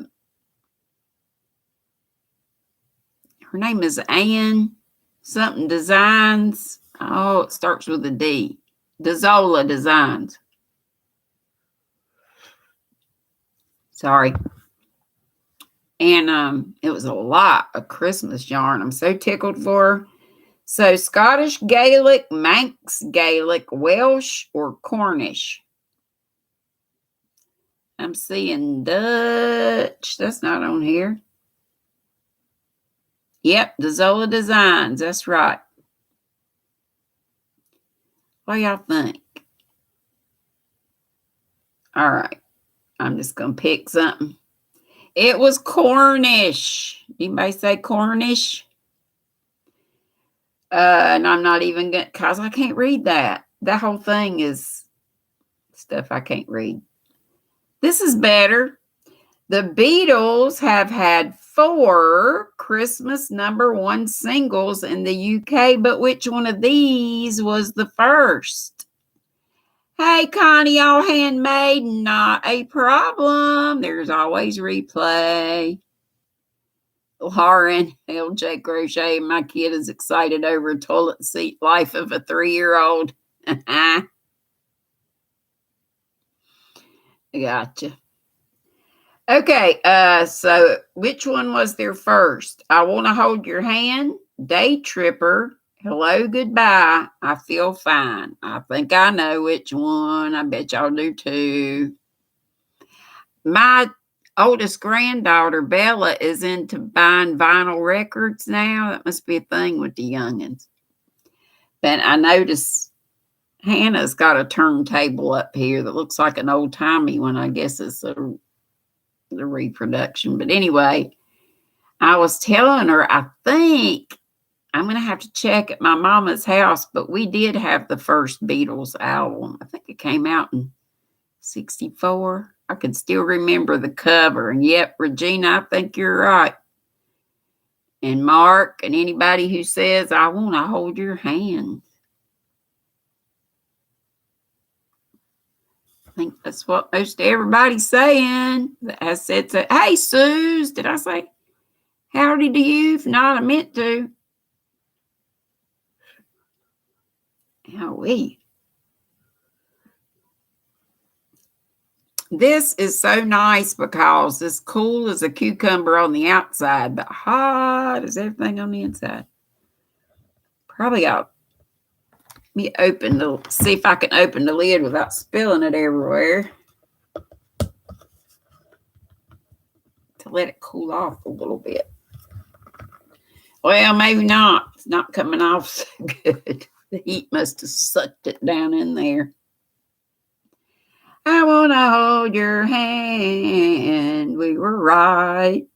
name is Ann something Designs. Oh, it starts with a D. Dezola Designs. Sorry. And it was a lot of Christmas yarn. I'm so tickled for her. So Scottish Gaelic, Manx Gaelic, Welsh, or Cornish? I'm seeing Dutch. That's not on here. Yep, Dezola Designs. That's right. What do y'all think? All right. I'm just going to pick something. It was Cornish. Anybody say Cornish? And I'm not even going to, because I can't read that. That whole thing is stuff I can't read. This is better. The Beatles have had 4 Christmas #1 singles in the UK, but which one of these was the first? Hey, Connie, all handmade, not a problem. There's always replay. Lauren, LJ Crochet, my kid is excited over a toilet seat life of a 3-year-old. Gotcha. Okay, so which one was there first? I Want to Hold Your Hand, Day Tripper, Hello, Goodbye, I Feel Fine. I think I know which one. I bet y'all do too. My oldest granddaughter, Bella, is into buying vinyl records now. That must be a thing with the youngins. But I noticed Hannah's got a turntable up here that looks like an old-timey one. I guess it's the reproduction. But anyway, I was telling her, I think I'm going to have to check at my mama's house, but we did have the first Beatles album. I think it came out in 64. I can still remember the cover. And yep, Regina, I think you're right. And Mark and anybody who says, I want to hold your hand. I think that's what most everybody's saying. I said, hey, Suze, did I say howdy to you? If not, I meant to. Howee. This is so nice because it's cool as a cucumber on the outside, but hot as everything on the inside. Probably ought me see if I can open the lid without spilling it everywhere. To let it cool off a little bit. Well, maybe not. It's not coming off so good. The heat must have sucked it down in there. I want to hold your hand. We were right.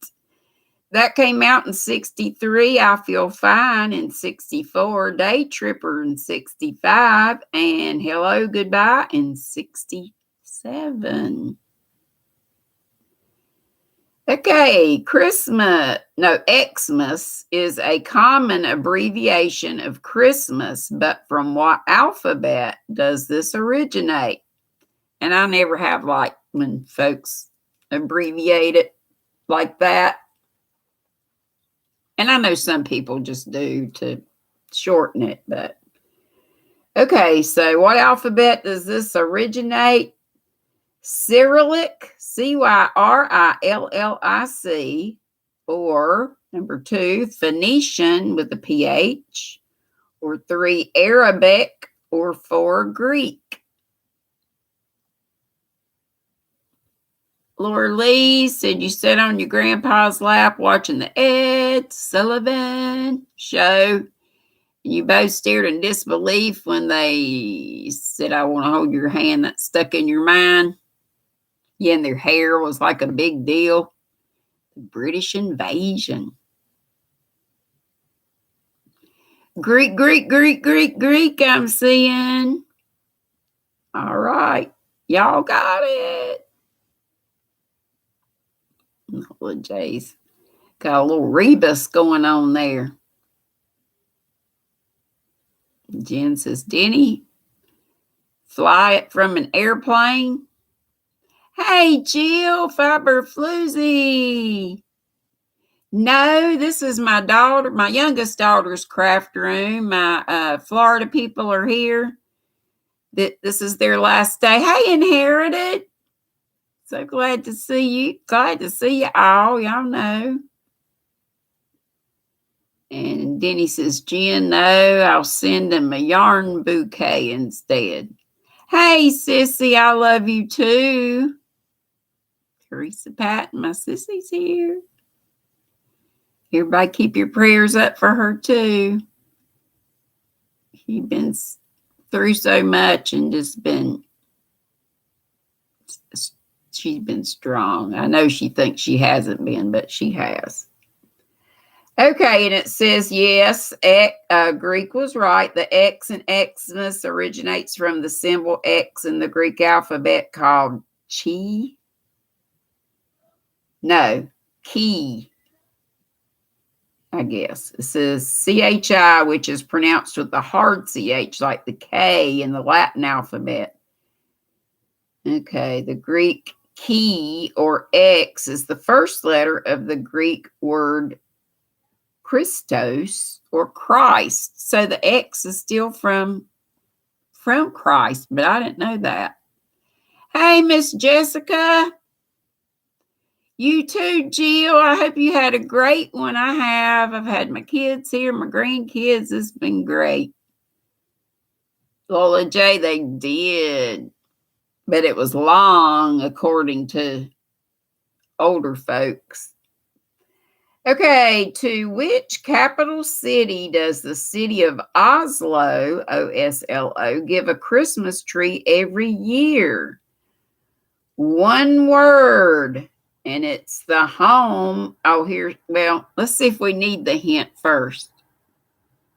That came out in 63. I Feel Fine in 64. Day Tripper in 65. And Hello Goodbye in 67. Okay, Xmas is a common abbreviation of Christmas, but from what alphabet does this originate? And I never have liked when folks abbreviate it like that. And I know some people just do to shorten it, but okay, so what alphabet does this originate? Cyrillic, Cyrillic, or number 2, Phoenician with a PH, or 3, Arabic, or 4, Greek. Laura Lee said you sat on your grandpa's lap watching the Ed Sullivan show. And you both stared in disbelief when they said, I want to hold your hand. That stuck in your mind. Yeah, and their hair was like a big deal. The British invasion. Greek, I'm seeing. All right. Y'all got it. Oh, Jays. Got a little rebus going on there. Jen says, Denny, fly it from an airplane. Hey, Jill, Fiber Floozy. No, this is my daughter, my youngest daughter's craft room. My Florida people are here. This is their last day. Hey, Inherited. So glad to see you. Glad to see you all. Y'all know. And Denny says, Jen, no, I'll send them a yarn bouquet instead. Hey, Sissy, I love you too. Teresa Patton, my sissy's here. Everybody keep your prayers up for her too. She's been through so much and she's been strong. I know she thinks she hasn't been, but she has. Okay, and it says, yes, Greek was right. The X in Xmas originates from the symbol X in the Greek alphabet called chi. No, key, I guess. It says CHI, which is pronounced with the hard CH, like the K in the Latin alphabet. Okay, the Greek key, or X, is the first letter of the Greek word Christos, or Christ. So the X is still from Christ, but I didn't know that. Hey, Miss Jessica. You too, Jill. I hope you had a great one. I have. I've had my kids here, my grandkids. It's been great. Lola J, they did. But it was long, according to older folks. Okay, to which capital city does the city of Oslo, O-S-L-O, give a Christmas tree every year? One word, and it's the home. Let's see if we need the hint first.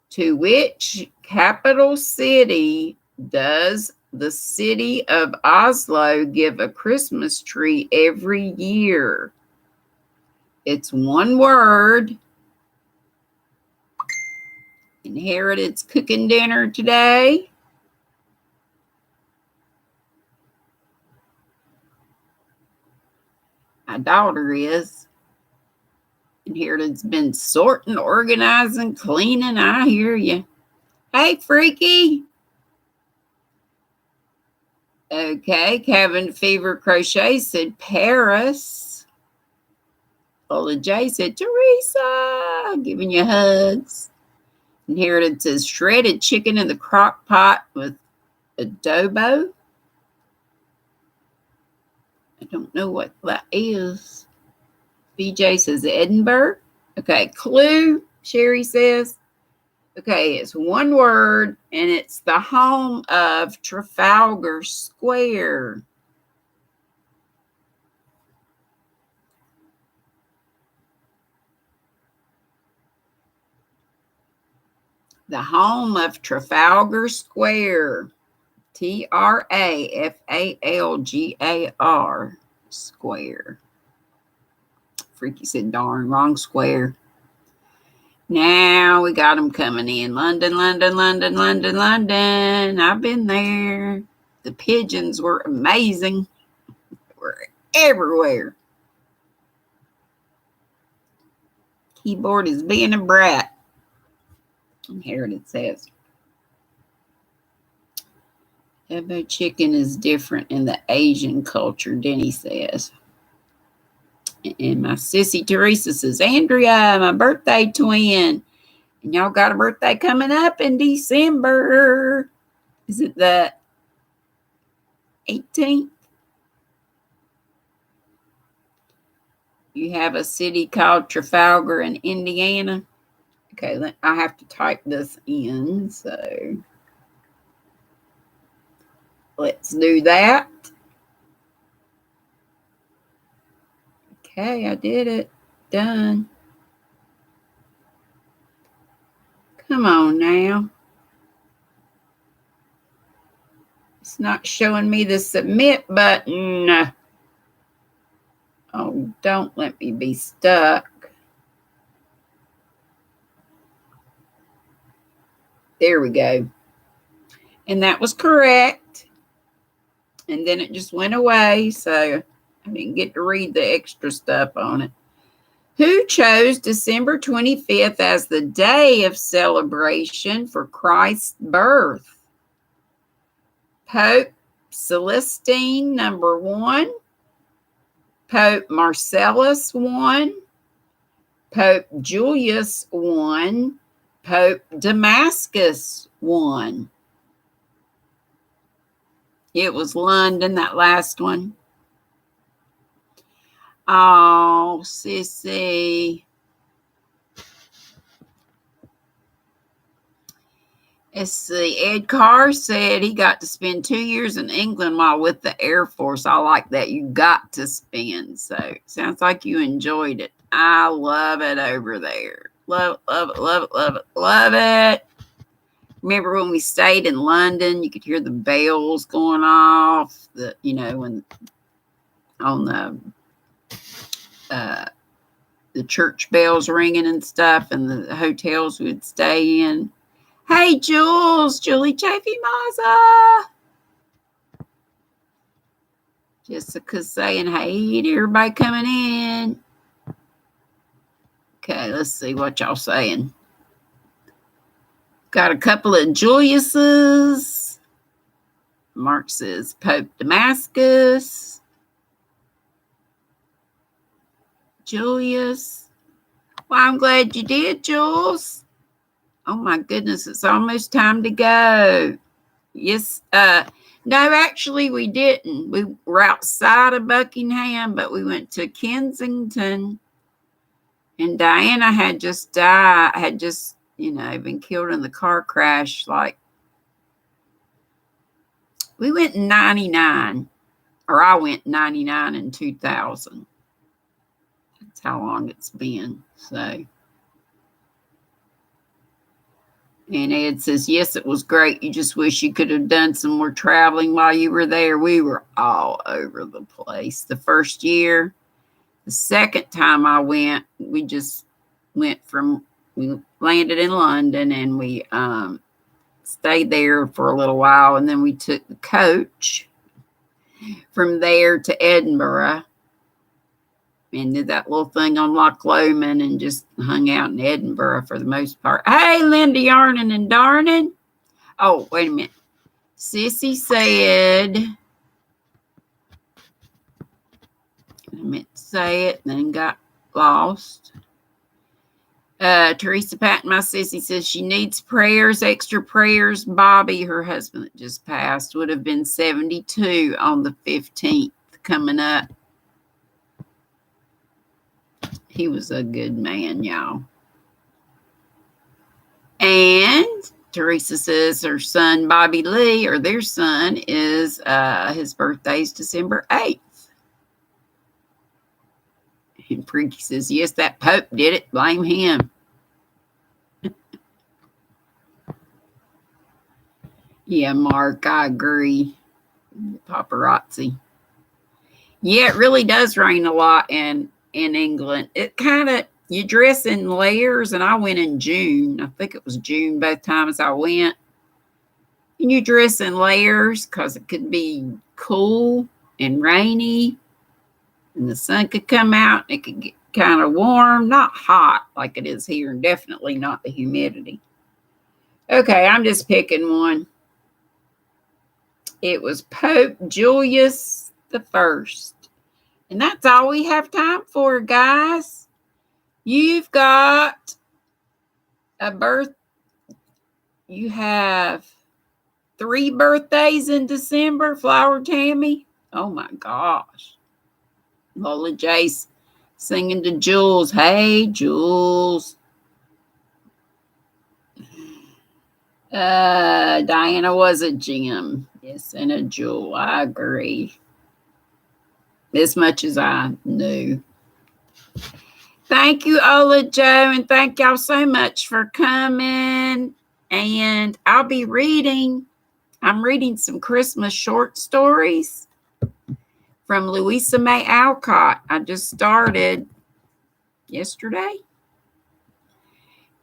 To which capital city does the city of Oslo give a Christmas tree every year? It's one word. Inherited's cooking dinner today. My daughter is. Inherited's been sorting, organizing, cleaning. I hear you. Hey, Freaky. Okay, Cabin Fever Crochet said Paris. Lola J said Teresa, giving you hugs. Inherited says shredded chicken in the crock pot with adobo. I don't know what that is. BJ says Edinburgh. Okay, clue, Sherry says. Okay, it's one word, and it's the home of Trafalgar Square. The home of Trafalgar Square. Trafalgar Square. Freaky said, darn, wrong square. Now we got them coming in. London, London, London, London, London. I've been there. The pigeons were amazing. They were everywhere. Keyboard is being a brat. And here it says. Ebo chicken is different in the Asian culture, Denny says. And my sissy Teresa says, Andrea, my birthday twin. And y'all got a birthday coming up in December. Is it the 18th? You have a city called Trafalgar in Indiana. Okay, I have to type this in. So let's do that. Okay, I did it. Done. Come on now. It's not showing me the submit button. Oh, don't let me be stuck. There we go. And that was correct. And then it just went away, so I didn't get to read the extra stuff on it. Who chose December 25th as the day of celebration for Christ's birth? Pope Celestine I, Pope Marcellus I, Pope Julius I, Pope Damascus I. It was London, that last one. Oh, sissy. Let's see. Ed Carr said he got to spend 2 years in England while with the Air Force. I like that. You got to spend. So sounds like you enjoyed it. I love it over there. Love it, love it, love it, love it, love it. Remember when we stayed in London, you could hear the bells going off, when on the church bells ringing and stuff, and the hotels we'd stay in. Hey, Jules, Julie Chafee Maza. Jessica's saying, hey to everybody coming in. Okay, let's see what y'all saying. Got a couple of Juliuses. Mark says Pope Damascus. Julius. Well, I'm glad you did, Jules. Oh my goodness, it's almost time to go. Yes, no, actually we didn't. We were outside of Buckingham, but we went to Kensington. And Diana had just died, been killed in the car crash. We went in 99, or I went 99 and 2000. That's how long it's been. So, And Ed says, yes, it was great. You just wish you could have done some more traveling while you were there. We were all over the place. The first year, the second time I went, we just we landed in London and we stayed there for a little while. And then we took the coach from there to Edinburgh and did that little thing on Loch Lomond and just hung out in Edinburgh for the most part. Hey, Linda Yarnin and Darnin. Oh, wait a minute. Sissy said, I meant to say it and then got lost. Teresa Patton, my sissy, says she needs prayers, extra prayers. Bobby, her husband that just passed, would have been 72 on the 15th coming up. He was a good man, y'all. And Teresa says her son, Bobby Lee, or their son, is his birthday's December 8th. And Freaky says, yes, that Pope did it. Blame him. Yeah, Mark, I agree. Paparazzi. Yeah, it really does rain a lot in England. It kind of, you dress in layers, and I went in June. I think it was June both times I went. And you dress in layers because it could be cool and rainy, and the sun could come out, and it could get kind of warm, not hot like it is here, and definitely not the humidity. Okay, I'm just picking one. It was Pope Julius I. And that's all we have time for, guys. You've got a birth. You have 3 birthdays in December, Flower Tammy. Oh, my gosh. Lola Jace singing to Jules. Hey, Jules. Diana was a gem. Yes, and a jewel. I agree. As much as I knew. Thank you, Ola Joe, and thank y'all so much for coming. And I'll be reading. I'm reading some Christmas short stories from Louisa May Alcott. I just started yesterday.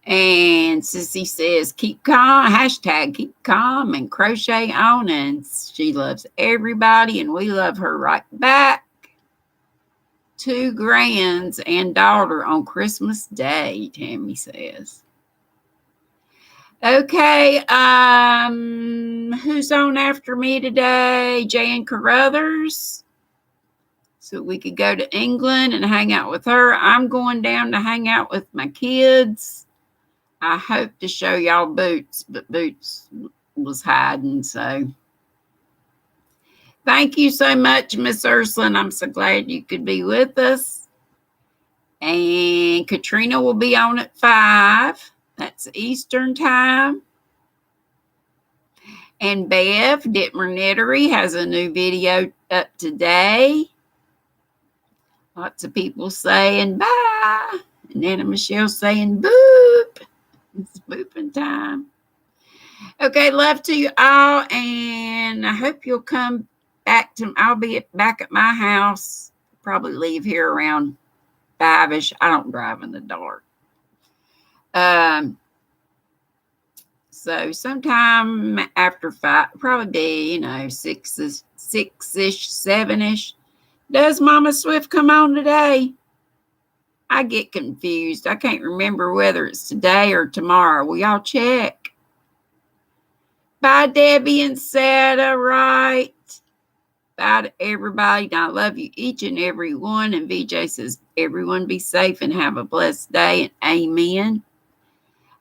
And Sissy says, keep calm, hashtag keep calm and crochet on. And she loves everybody, and we love her right back. 2 grands and daughter on Christmas Day, Tammy says. Okay, who's on after me today? Jan Carruthers. So we could go to England and hang out with her. I'm going down to hang out with my kids. I hope to show y'all Boots, but Boots was hiding, so. Thank you so much, Miss Ursula. I'm so glad you could be with us. And Katrina will be on at 5. That's Eastern time. And Bev, Ditmer Knittery, has a new video up today. Lots of people saying bye. And Anna Michelle saying boop. It's booping time. Okay, love to you all. And I hope you'll come back to, I'll be back at my house. Probably leave here around 5-ish. I don't drive in the dark. So sometime after 5, probably be, 6-ish, 7-ish. Does Mama Swift come on today? I get confused. I can't remember whether it's today or tomorrow. Will y'all check? Bye, Debbie and Sada, right? Bye to everybody. And I love you, each and every one. And VJ says, everyone be safe and have a blessed day. And amen.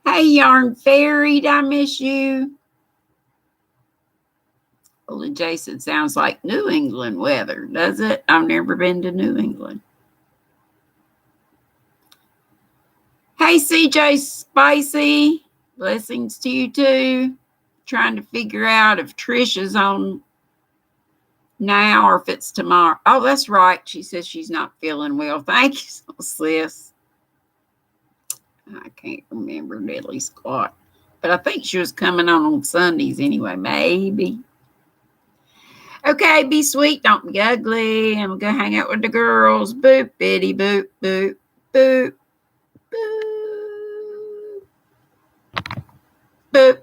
Hey, Yarn Fairy, I miss you. Well, Jason, sounds like New England weather, does it? I've never been to New England. Hey, CJ Spicy. Blessings to you, too. Trying to figure out if Trish is on now or if it's tomorrow. Oh, that's right. She says she's not feeling well. Thank you, sis. I can't remember diddly squat. but I think she was coming on Sundays anyway, maybe. Okay, be sweet, don't be ugly. I'm going to hang out with the girls. Boop, bitty, boop, boop, boop, boop, boop.